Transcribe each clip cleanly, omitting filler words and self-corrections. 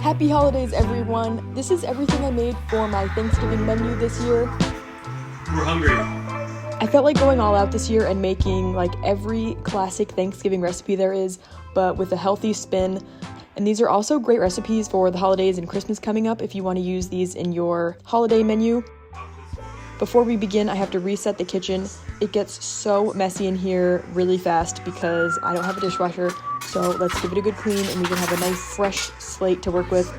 Happy holidays, everyone! This is everything I made for my Thanksgiving menu this year. We're hungry. I felt like going all out this year and making like every classic Thanksgiving recipe there is, but with a healthy spin. And these are also great recipes for the holidays and Christmas coming up if you want to use these in your holiday menu. Before we begin, I have to reset the kitchen. It gets so messy in here really fast because I don't have a dishwasher. So let's give it a good clean and we can have a nice fresh slate to work with.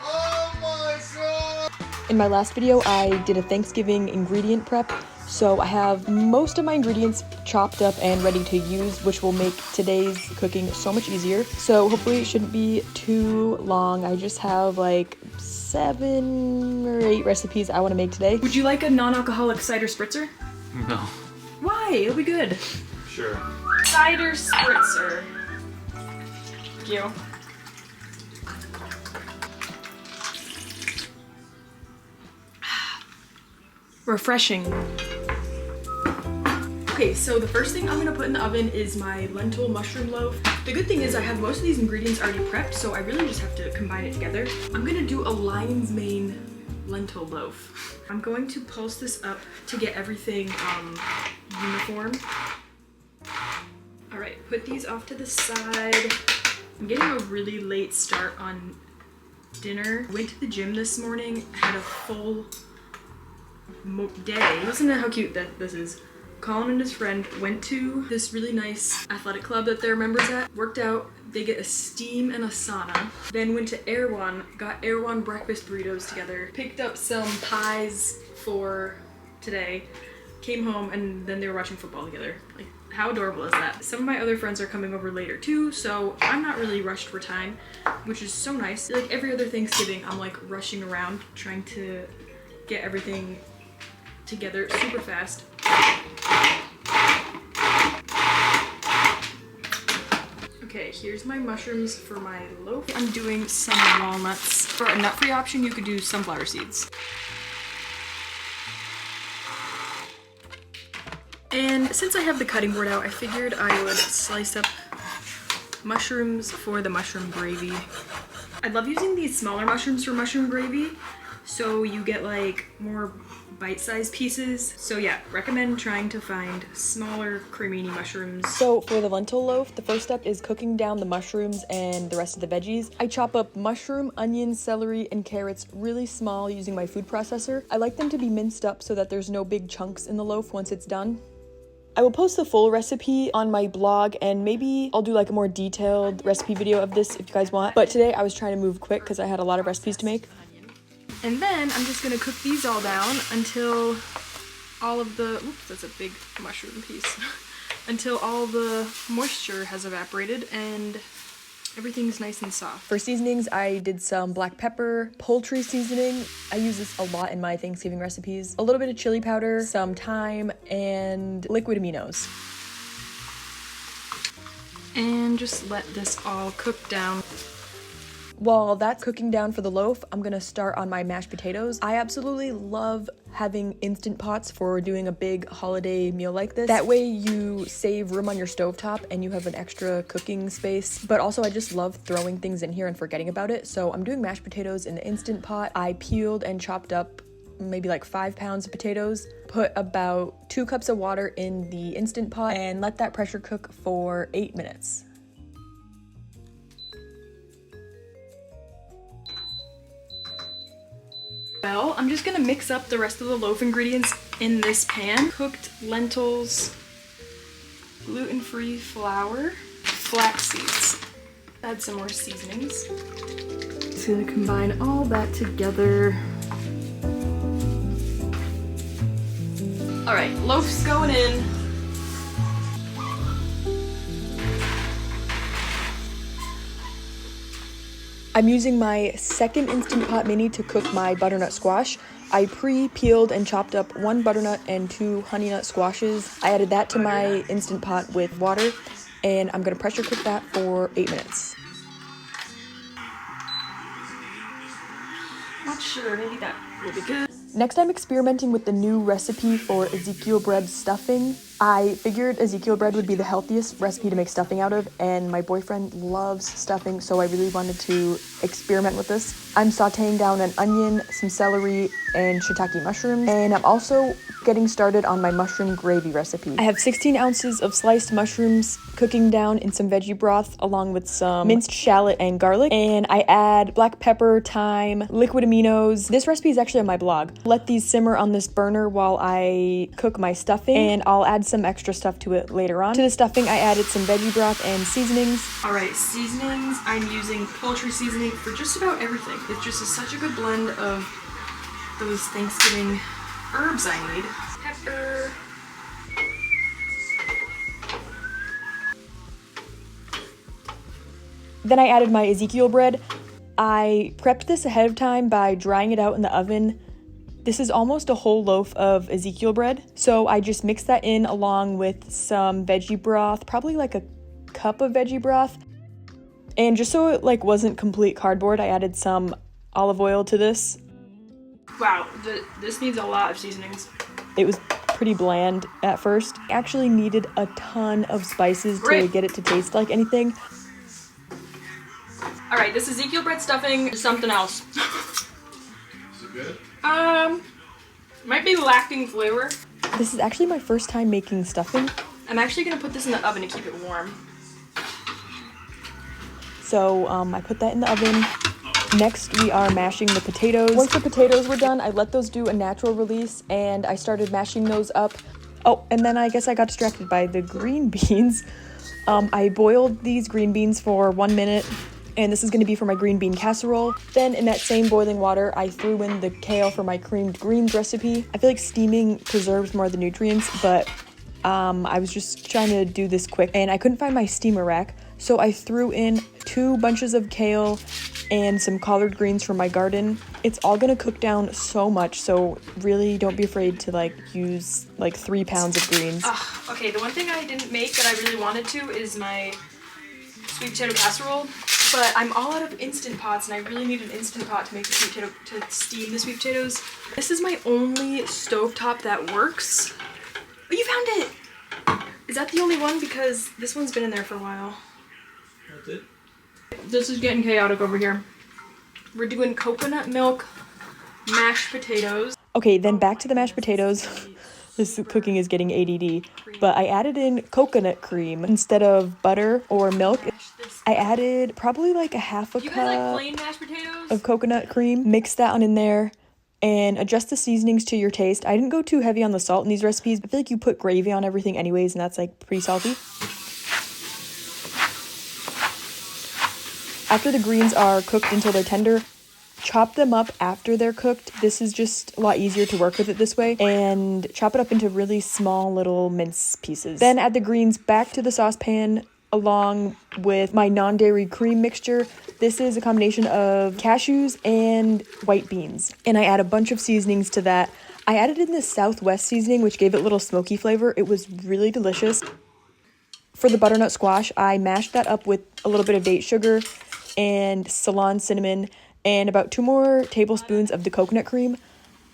Oh my God! In my last video, I did a Thanksgiving ingredient prep. So I have most of my ingredients chopped up and ready to use, which will make today's cooking so much easier. So hopefully it shouldn't be too long. I just have like 7 or 8 recipes I want to make today. Would you like a non-alcoholic cider spritzer? No. Why? It'll be good. Sure. Cider spritzer. Thank you. Refreshing. Okay, so the first thing I'm gonna put in the oven is my lentil mushroom loaf. The good thing is I have most of these ingredients already prepped, so I really just have to combine it together. I'm gonna do a lion's mane lentil loaf. I'm going to pulse this up to get everything uniform. All right, put these off to the side. I'm getting a really late start on dinner. Went to the gym this morning, had a full day. Listen to how cute this is. Colin and his friend went to this really nice athletic club that they're members at, worked out, they get a steam and a sauna, then went to Erewhon, got Erewhon breakfast burritos together, picked up some pies for today, came home, and then they were watching football together. Like, how adorable is that? Some of my other friends are coming over later too, so I'm not really rushed for time, which is so nice. Like every other Thanksgiving, I'm like rushing around trying to get everything together super fast. Okay, here's my mushrooms for my loaf. I'm doing some walnuts. For a nut-free option, you could do sunflower seeds. And since I have the cutting board out, I figured I would slice up mushrooms for the mushroom gravy. I love using these smaller mushrooms for mushroom gravy, so you get like more bite-sized pieces. So yeah, recommend trying to find smaller cremini mushrooms. So for the lentil loaf, the first step is cooking down the mushrooms and the rest of the veggies. I chop up mushroom, onion, celery, and carrots really small using my food processor. I like them to be minced up so that there's no big chunks in the loaf once it's done. I will post the full recipe on my blog, and maybe I'll do like a more detailed recipe video of this if you guys want. But today I was trying to move quick because I had a lot of recipes to make. And then I'm just gonna cook these all down until all of the, oops, that's a big mushroom piece, until all the moisture has evaporated and everything's nice and soft. For seasonings, I did some black pepper, poultry seasoning. I use this a lot in my Thanksgiving recipes. A little bit of chili powder, some thyme, and liquid aminos. And just let this all cook down. While that's cooking down for the loaf, I'm gonna start on my mashed potatoes. I absolutely love having Instant Pots for doing a big holiday meal like this. That way you save room on your stovetop and you have an extra cooking space. But also I just love throwing things in here and forgetting about it. So I'm doing mashed potatoes in the Instant Pot. I peeled and chopped up maybe like 5 pounds of potatoes, put about 2 cups of water in the Instant Pot, and let that pressure cook for 8 minutes. Well, I'm just gonna mix up the rest of the loaf ingredients in this pan. Cooked lentils, gluten-free flour, flax seeds. Add some more seasonings. Just gonna combine all that together. All right, loaf's going in. I'm using my second Instant Pot mini to cook my butternut squash. I pre-peeled and chopped up 1 butternut and 2 honey nut squashes. I added that to my Instant Pot with water, and I'm gonna pressure cook that for 8 minutes. Not sure, maybe that will be good. Next, I'm experimenting with the new recipe for Ezekiel bread stuffing. I figured Ezekiel bread would be the healthiest recipe to make stuffing out of, and my boyfriend loves stuffing, so I really wanted to experiment with this. I'm sauteing down an onion, some celery, and shiitake mushrooms, and I'm also getting started on my mushroom gravy recipe. I have 16 ounces of sliced mushrooms cooking down in some veggie broth along with some minced shallot and garlic, and I add black pepper, thyme, liquid aminos. This recipe is actually on my blog. Let these simmer on this burner while I cook my stuffing, and I'll add some extra stuff to it later on. To the stuffing, I added some veggie broth and seasonings. All right, seasonings. I'm using poultry seasoning for just about everything. It just is such a good blend of those Thanksgiving herbs I need. Pepper. Then I added my Ezekiel bread. I prepped this ahead of time by drying it out in the oven. This is almost a whole loaf of Ezekiel bread. So I just mixed that in along with some veggie broth, probably like a cup of veggie broth. And just so it like wasn't complete cardboard, I added some olive oil to this. Wow, this needs a lot of seasonings. It was pretty bland at first. I actually needed a ton of spices to get it to taste like anything. All right, this Ezekiel bread stuffing is something else. Is it good? Might be lacking flavor. This is actually my first time making stuffing. I'm actually gonna put this in the oven to keep it warm. So I put that in the oven. Next, we are mashing the potatoes. Once the potatoes were done, I let those do a natural release and I started mashing those up. Oh, and then I guess I got distracted by the green beans. I boiled these green beans for 1 minute, and this is going to be for my green bean casserole. Then in that same boiling water, I threw in the kale for my creamed greens recipe. I feel like steaming preserves more of the nutrients, but I was just trying to do this quick and I couldn't find my steamer rack. So I threw in 2 bunches of kale and some collard greens from my garden. It's all gonna cook down so much, so really don't be afraid to like use like 3 pounds of greens. Okay, the one thing I didn't make that I really wanted to is my sweet potato casserole, but I'm all out of Instant Pots and I really need an Instant Pot to make the sweet potato, to steam the sweet potatoes. This is my only stovetop that works. Oh, you found it! Is that the only one? Because this one's been in there for a while. That's it? This is getting chaotic over here. We're doing coconut milk mashed potatoes. Okay, then back to the mashed potatoes. This cooking is getting ADD. But I added in coconut cream instead of butter or milk. I added probably like a half a cup of coconut cream. Mix that on in there and adjust the seasonings to your taste. I didn't go too heavy on the salt in these recipes. I feel like you put gravy on everything anyways, and that's like pretty salty. After the greens are cooked until they're tender, chop them up after they're cooked. This is just a lot easier to work with it this way. And chop it up into really small little mince pieces. Then add the greens back to the saucepan along with my non-dairy cream mixture. This is a combination of cashews and white beans. And I add a bunch of seasonings to that. I added in this Southwest seasoning, which gave it a little smoky flavor. It was really delicious. For the butternut squash, I mashed that up with a little bit of date sugar and Ceylon cinnamon and about 2 more tablespoons of the coconut cream.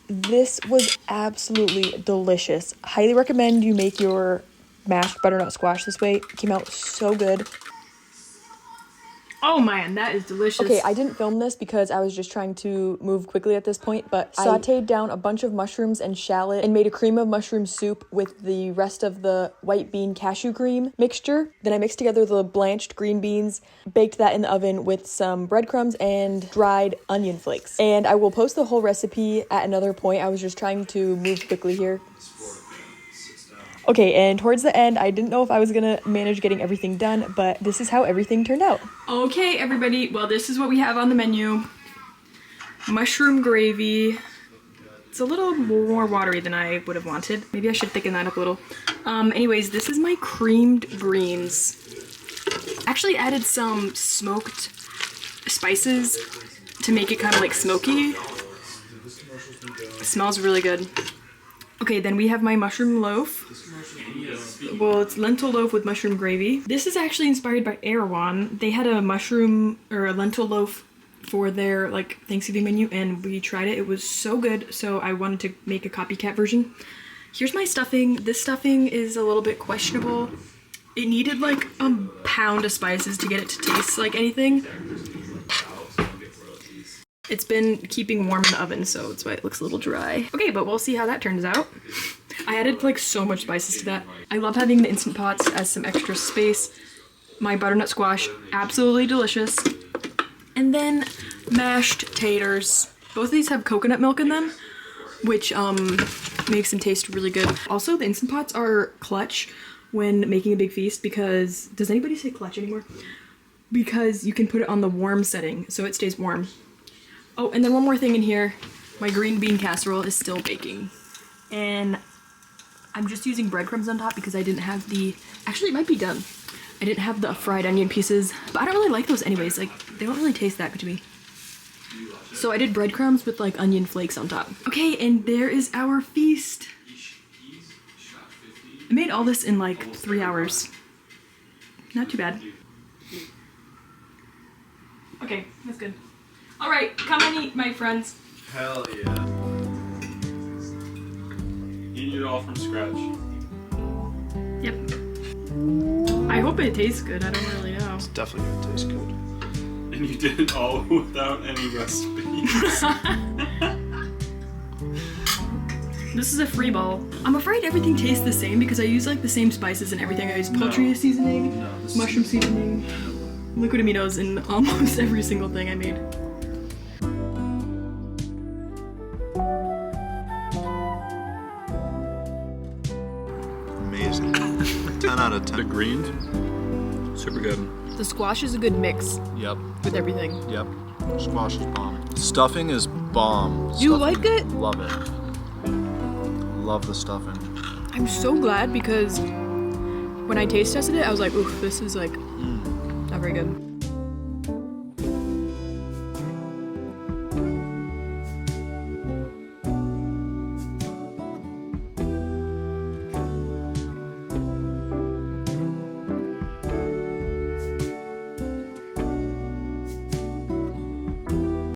This was absolutely delicious. Highly recommend you make your mashed butternut squash this way. It came out so good. Oh man, that is delicious. Okay, I didn't film this because I was just trying to move quickly at this point, but I sauteed down a bunch of mushrooms and shallot and made a cream of mushroom soup with the rest of the white bean cashew cream mixture. Then I mixed together the blanched green beans, baked that in the oven with some breadcrumbs and dried onion flakes. And I will post the whole recipe at another point. I was just trying to move quickly here. Okay, and towards the end, I didn't know if I was gonna manage getting everything done, but this is how everything turned out. Okay, everybody, well, this is what we have on the menu. Mushroom gravy. It's a little more watery than I would have wanted. Maybe I should thicken that up a little. Anyways, this is my creamed greens. Actually added some smoked spices to make it kind of like smoky. It smells really good. Okay, then we have my mushroom loaf. Well, it's lentil loaf with mushroom gravy. This is actually inspired by Erewhon. They had a mushroom or a lentil loaf for their like Thanksgiving menu and we tried it. It was so good, so I wanted to make a copycat version. Here's my stuffing. This stuffing is a little bit questionable. It needed like a pound of spices to get it to taste like anything. It's been keeping warm in the oven, so that's why it looks a little dry. Okay, but we'll see how that turns out. I added like so much spices to that. I love having the Instant Pots as some extra space. My butternut squash, absolutely delicious. And then mashed taters. Both of these have coconut milk in them, which makes them taste really good. Also, the Instant Pots are clutch when making a big feast because, does anybody say clutch anymore? Because you can put it on the warm setting, so it stays warm. Oh, and then one more thing in here. My green bean casserole is still baking. And I'm just using breadcrumbs on top because I didn't have the, actually it might be done. I didn't have the fried onion pieces, but I don't really like those anyways. Like, they don't really taste that good to me. So I did breadcrumbs with like onion flakes on top. Okay, and there is our feast. I made all this in like 3 hours. Not too bad. Okay, that's good. All right, come and eat, my friends. Hell yeah. Eating it all from scratch. Yep. I hope it tastes good. I don't really know. It's definitely gonna taste good. And you did it all without any recipes. This is a free bowl. I'm afraid everything tastes the same because I use like the same spices and everything. I use poultry seasoning, mushroom seasoning, liquid aminos in almost every single thing I made. Amazing. 10 out of 10. The greens, super good. The squash is a good mix Yep. with everything. Yep. Squash is bomb. Stuffing is bomb. You Stuffing, like it? Love it. Love the stuffing. I'm so glad because when I taste tested it, I was like, oof, this is like not very good.